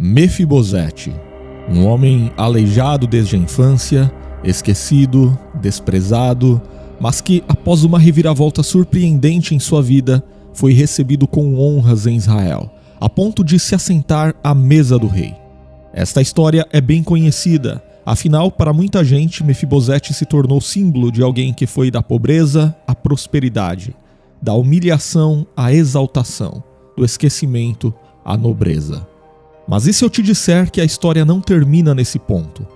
Mefibosete, um homem aleijado desde a infância, esquecido, desprezado, mas que, após uma reviravolta surpreendente em sua vida, foi recebido com honras em Israel, a ponto de se assentar à mesa do rei. Esta história é bem conhecida, afinal, para muita gente, Mefibosete se tornou símbolo de alguém que foi da pobreza à prosperidade, da humilhação à exaltação, do esquecimento à nobreza. Mas e se eu te disser que a história não termina nesse ponto?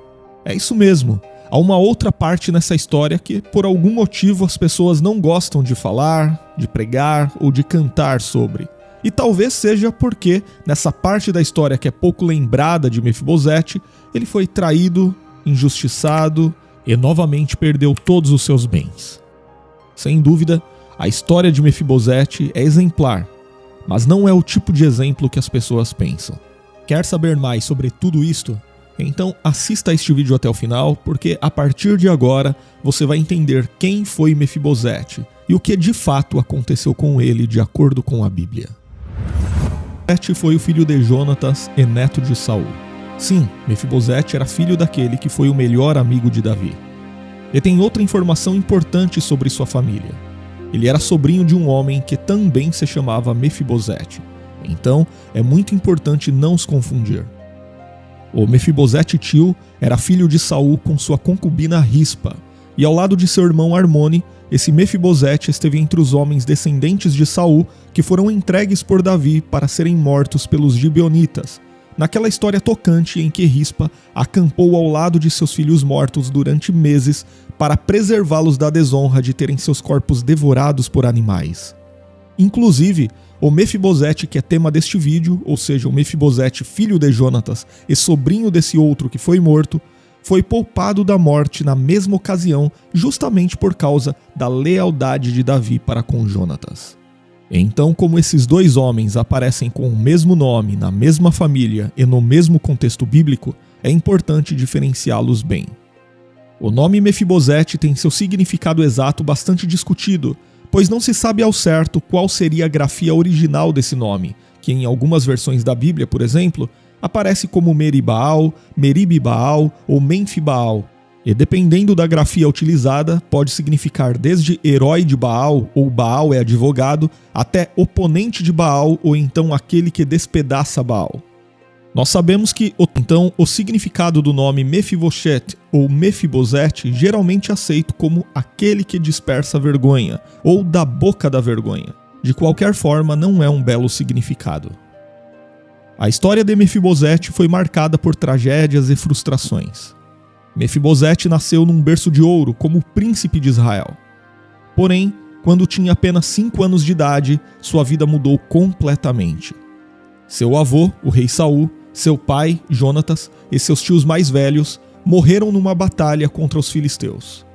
É isso mesmo, há uma outra parte nessa história que, por algum motivo, as pessoas não gostam de falar, de pregar ou de cantar sobre. E talvez seja porque, nessa parte da história que é pouco lembrada de Mefibosete, ele foi traído, injustiçado e novamente perdeu todos os seus bens. Sem dúvida, a história de Mefibosete é exemplar, mas não é o tipo de exemplo que as pessoas pensam. Quer saber mais sobre tudo isto? Então assista este vídeo até o final, porque a partir de agora você vai entender quem foi Mefibosete e o que de fato aconteceu com ele de acordo com a Bíblia. Mefibosete foi o filho de Jonatas e neto de Saul. Sim, Mefibosete era filho daquele que foi o melhor amigo de Davi. E tem outra informação importante sobre sua família. Ele era sobrinho de um homem que também se chamava Mefibosete. Então, é muito importante não os confundir. O Mefibosete tio era filho de Saul com sua concubina Rispa, e ao lado de seu irmão Armone, esse Mefibosete esteve entre os homens descendentes de Saul que foram entregues por Davi para serem mortos pelos gibeonitas, naquela história tocante em que Rispa acampou ao lado de seus filhos mortos durante meses para preservá-los da desonra de terem seus corpos devorados por animais. Inclusive, o Mefibosete, que é tema deste vídeo, ou seja, o Mefibosete filho de Jonatas e sobrinho desse outro que foi morto, foi poupado da morte na mesma ocasião justamente por causa da lealdade de Davi para com Jonatas. Então, como esses dois homens aparecem com o mesmo nome, na mesma família e no mesmo contexto bíblico, é importante diferenciá-los bem. O nome Mefibosete tem seu significado exato bastante discutido, pois não se sabe ao certo qual seria a grafia original desse nome, que em algumas versões da Bíblia, por exemplo, aparece como Meribaal, Meribibaal ou Menfibaal, e dependendo da grafia utilizada, pode significar desde herói de Baal, ou Baal é advogado, até oponente de Baal, ou então aquele que despedaça Baal. Nós sabemos que, então, o significado do nome Mefibosete ou Mefibosete geralmente é aceito como aquele que dispersa a vergonha, ou da boca da vergonha. De qualquer forma, não é um belo significado. A história de Mefibosete foi marcada por tragédias e frustrações. Mefibosete nasceu num berço de ouro como príncipe de Israel. Porém, quando tinha apenas 5 anos de idade, sua vida mudou completamente. Seu avô, o rei Saul, seu pai, Jonatas, e seus tios mais velhos morreram numa batalha contra os filisteus.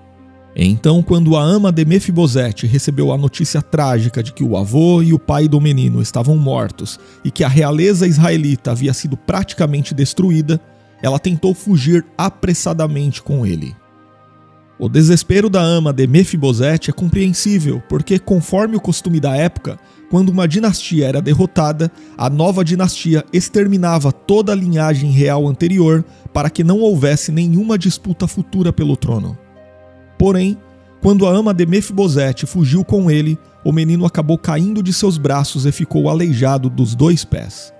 Então, quando a ama de Mefibosete recebeu a notícia trágica de que o avô e o pai do menino estavam mortos e que a realeza israelita havia sido praticamente destruída, ela tentou fugir apressadamente com ele. O desespero da ama de Mefibosete é compreensível, porque, conforme o costume da época, quando uma dinastia era derrotada, a nova dinastia exterminava toda a linhagem real anterior para que não houvesse nenhuma disputa futura pelo trono. Porém, quando a ama de Mefibosete fugiu com ele, o menino acabou caindo de seus braços e ficou aleijado dos 2 pés.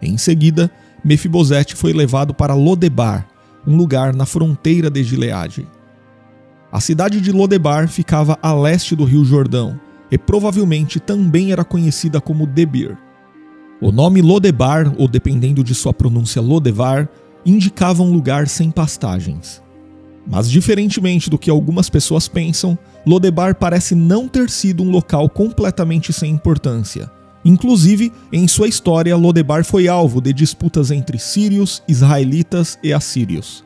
Em seguida, Mefibosete foi levado para Lodebar, um lugar na fronteira de Gileade. A cidade de Lodebar ficava a leste do rio Jordão e provavelmente também era conhecida como Debir. O nome Lodebar, ou dependendo de sua pronúncia Lodevar, indicava um lugar sem pastagens. Mas diferentemente do que algumas pessoas pensam, Lodebar parece não ter sido um local completamente sem importância. Inclusive, em sua história, Lodebar foi alvo de disputas entre sírios, israelitas e assírios.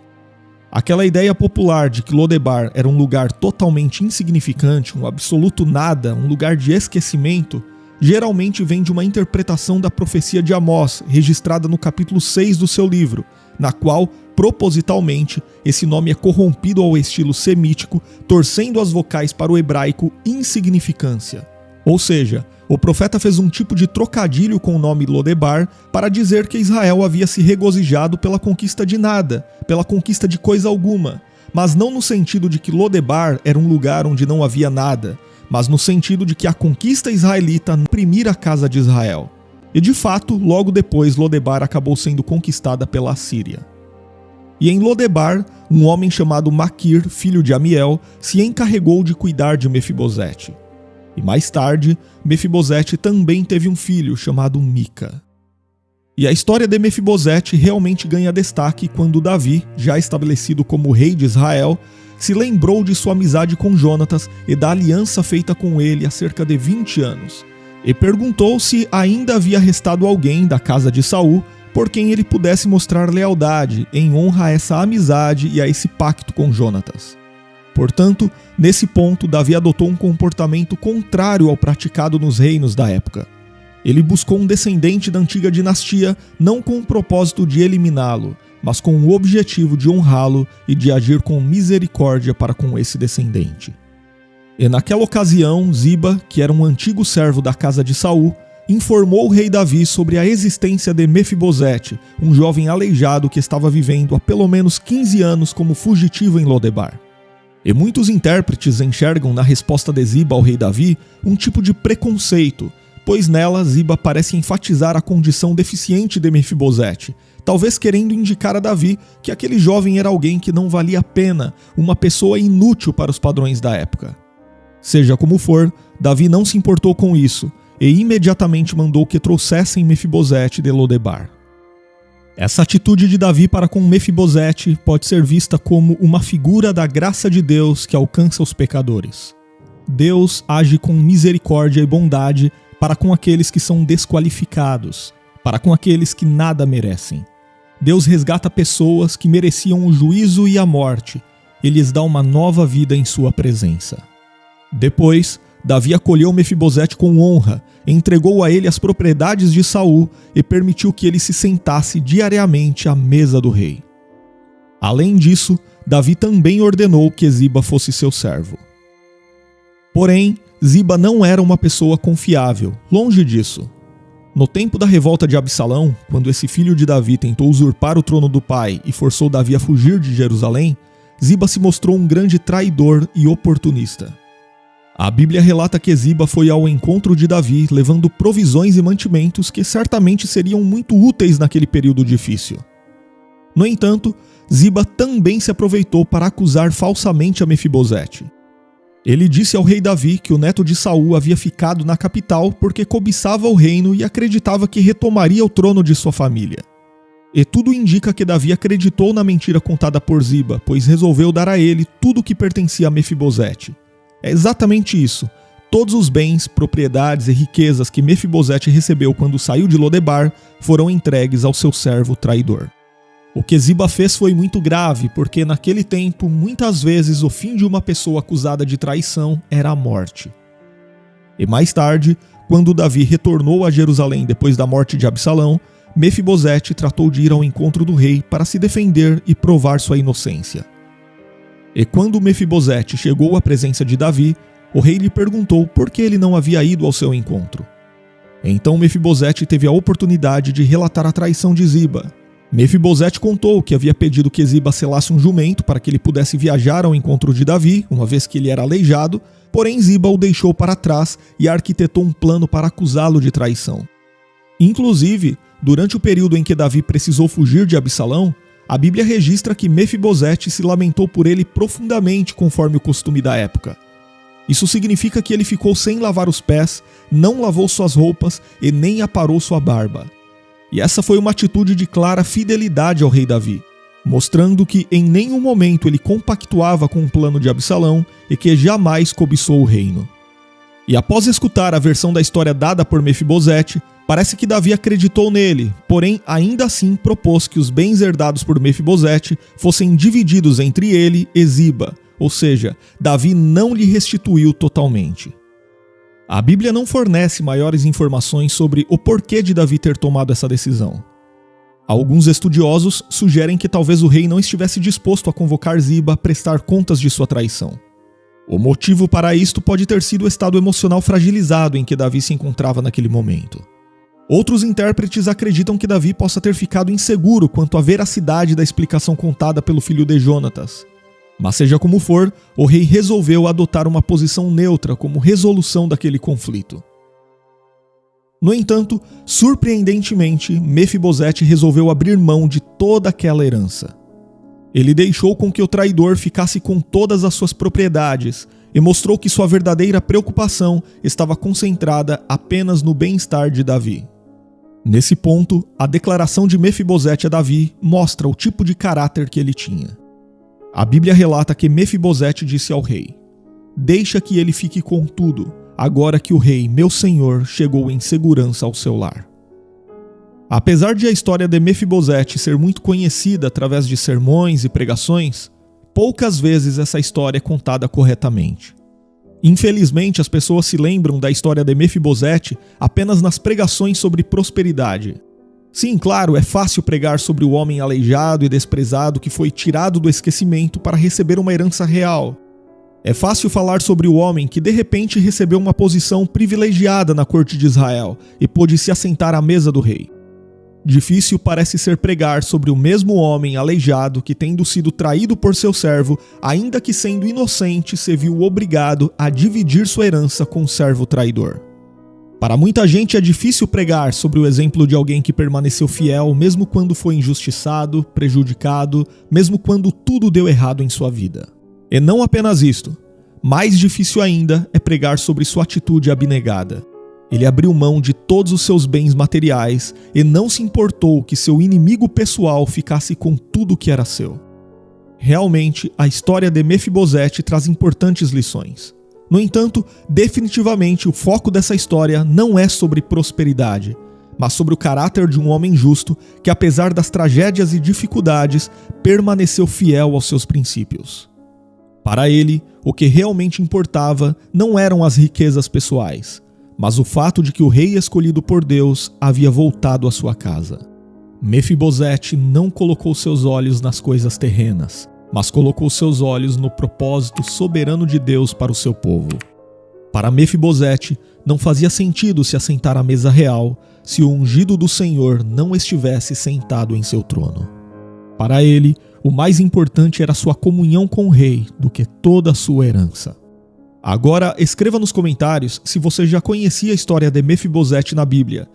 Aquela ideia popular de que Lodebar era um lugar totalmente insignificante, um absoluto nada, um lugar de esquecimento, geralmente vem de uma interpretação da profecia de Amós, registrada no capítulo 6 do seu livro, na qual, propositalmente, esse nome é corrompido ao estilo semítico, torcendo as vocais para o hebraico insignificância. Ou seja, o profeta fez um tipo de trocadilho com o nome Lodebar para dizer que Israel havia se regozijado pela conquista de nada, pela conquista de coisa alguma, mas não no sentido de que Lodebar era um lugar onde não havia nada, mas no sentido de que a conquista israelita oprimira a casa de Israel. E de fato, logo depois, Lodebar acabou sendo conquistada pela Assíria. E em Lodebar, um homem chamado Maquir, filho de Amiel, se encarregou de cuidar de Mefibosete. E mais tarde, Mefibosete também teve um filho chamado Mica. E a história de Mefibosete realmente ganha destaque quando Davi, já estabelecido como rei de Israel, se lembrou de sua amizade com Jonatas e da aliança feita com ele há cerca de 20 anos, e perguntou se ainda havia restado alguém da casa de Saul por quem ele pudesse mostrar lealdade em honra a essa amizade e a esse pacto com Jonatas. Portanto, nesse ponto, Davi adotou um comportamento contrário ao praticado nos reinos da época. Ele buscou um descendente da antiga dinastia não com o propósito de eliminá-lo, mas com o objetivo de honrá-lo e de agir com misericórdia para com esse descendente. E naquela ocasião, Ziba, que era um antigo servo da casa de Saul, informou o rei Davi sobre a existência de Mefibosete, um jovem aleijado que estava vivendo há pelo menos 15 anos como fugitivo em Lodebar. E muitos intérpretes enxergam na resposta de Ziba ao rei Davi um tipo de preconceito, pois nela Ziba parece enfatizar a condição deficiente de Mefibosete, talvez querendo indicar a Davi que aquele jovem era alguém que não valia a pena, uma pessoa inútil para os padrões da época. Seja como for, Davi não se importou com isso e imediatamente mandou que trouxessem Mefibosete de Lodebar. Essa atitude de Davi para com Mefibosete pode ser vista como uma figura da graça de Deus que alcança os pecadores. Deus age com misericórdia e bondade para com aqueles que são desqualificados, para com aqueles que nada merecem. Deus resgata pessoas que mereciam o juízo e a morte e lhes dá uma nova vida em sua presença. Depois, Davi acolheu Mefibosete com honra, entregou a ele as propriedades de Saul e permitiu que ele se sentasse diariamente à mesa do rei. Além disso, Davi também ordenou que Ziba fosse seu servo. Porém, Ziba não era uma pessoa confiável, longe disso. No tempo da revolta de Absalão, quando esse filho de Davi tentou usurpar o trono do pai e forçou Davi a fugir de Jerusalém, Ziba se mostrou um grande traidor e oportunista. A Bíblia relata que Ziba foi ao encontro de Davi levando provisões e mantimentos que certamente seriam muito úteis naquele período difícil. No entanto, Ziba também se aproveitou para acusar falsamente a Mefibosete. Ele disse ao rei Davi que o neto de Saul havia ficado na capital porque cobiçava o reino e acreditava que retomaria o trono de sua família. E tudo indica que Davi acreditou na mentira contada por Ziba, pois resolveu dar a ele tudo o que pertencia a Mefibosete. É exatamente isso. Todos os bens, propriedades e riquezas que Mefibosete recebeu quando saiu de Lodebar foram entregues ao seu servo traidor. O que Ziba fez foi muito grave, porque naquele tempo, muitas vezes, o fim de uma pessoa acusada de traição era a morte. E mais tarde, quando Davi retornou a Jerusalém depois da morte de Absalão, Mefibosete tratou de ir ao encontro do rei para se defender e provar sua inocência. E quando Mefibosete chegou à presença de Davi, o rei lhe perguntou por que ele não havia ido ao seu encontro. Então Mefibosete teve a oportunidade de relatar a traição de Ziba. Mefibosete contou que havia pedido que Ziba selasse um jumento para que ele pudesse viajar ao encontro de Davi, uma vez que ele era aleijado, porém Ziba o deixou para trás e arquitetou um plano para acusá-lo de traição. Inclusive, durante o período em que Davi precisou fugir de Absalão, a Bíblia registra que Mefibosete se lamentou por ele profundamente conforme o costume da época. Isso significa que ele ficou sem lavar os pés, não lavou suas roupas e nem aparou sua barba. E essa foi uma atitude de clara fidelidade ao rei Davi, mostrando que em nenhum momento ele compactuava com o plano de Absalão e que jamais cobiçou o reino. E após escutar a versão da história dada por Mefibosete, parece que Davi acreditou nele, porém ainda assim propôs que os bens herdados por Mefibosete fossem divididos entre ele e Ziba, ou seja, Davi não lhe restituiu totalmente. A Bíblia não fornece maiores informações sobre o porquê de Davi ter tomado essa decisão. Alguns estudiosos sugerem que talvez o rei não estivesse disposto a convocar Ziba a prestar contas de sua traição. O motivo para isto pode ter sido o estado emocional fragilizado em que Davi se encontrava naquele momento. Outros intérpretes acreditam que Davi possa ter ficado inseguro quanto à veracidade da explicação contada pelo filho de Jonatas. Mas seja como for, o rei resolveu adotar uma posição neutra como resolução daquele conflito. No entanto, surpreendentemente, Mefibosete resolveu abrir mão de toda aquela herança. Ele deixou com que o traidor ficasse com todas as suas propriedades e mostrou que sua verdadeira preocupação estava concentrada apenas no bem-estar de Davi. Nesse ponto, a declaração de Mefibosete a Davi mostra o tipo de caráter que ele tinha. A Bíblia relata que Mefibosete disse ao rei: "Deixa que ele fique com tudo, agora que o rei, meu senhor, chegou em segurança ao seu lar." Apesar de a história de Mefibosete ser muito conhecida através de sermões e pregações, poucas vezes essa história é contada corretamente. Infelizmente, as pessoas se lembram da história de Mefibosete apenas nas pregações sobre prosperidade. Sim, claro, é fácil pregar sobre o homem aleijado e desprezado que foi tirado do esquecimento para receber uma herança real. É fácil falar sobre o homem que de repente recebeu uma posição privilegiada na corte de Israel e pôde se assentar à mesa do rei. Difícil parece ser pregar sobre o mesmo homem aleijado que, tendo sido traído por seu servo, ainda que sendo inocente, se viu obrigado a dividir sua herança com o servo traidor. Para muita gente é difícil pregar sobre o exemplo de alguém que permaneceu fiel mesmo quando foi injustiçado, prejudicado, mesmo quando tudo deu errado em sua vida. E não apenas isto, mais difícil ainda é pregar sobre sua atitude abnegada. Ele abriu mão de todos os seus bens materiais e não se importou que seu inimigo pessoal ficasse com tudo que era seu. Realmente, a história de Mefibosete traz importantes lições. No entanto, definitivamente o foco dessa história não é sobre prosperidade, mas sobre o caráter de um homem justo que, apesar das tragédias e dificuldades, permaneceu fiel aos seus princípios. Para ele, o que realmente importava não eram as riquezas pessoais, mas o fato de que o rei escolhido por Deus havia voltado à sua casa. Mefibosete não colocou seus olhos nas coisas terrenas, mas colocou seus olhos no propósito soberano de Deus para o seu povo. Para Mefibosete, não fazia sentido se assentar à mesa real se o ungido do Senhor não estivesse sentado em seu trono. Para ele, o mais importante era sua comunhão com o rei do que toda a sua herança. Agora, escreva nos comentários se você já conhecia a história de Mefibosete na Bíblia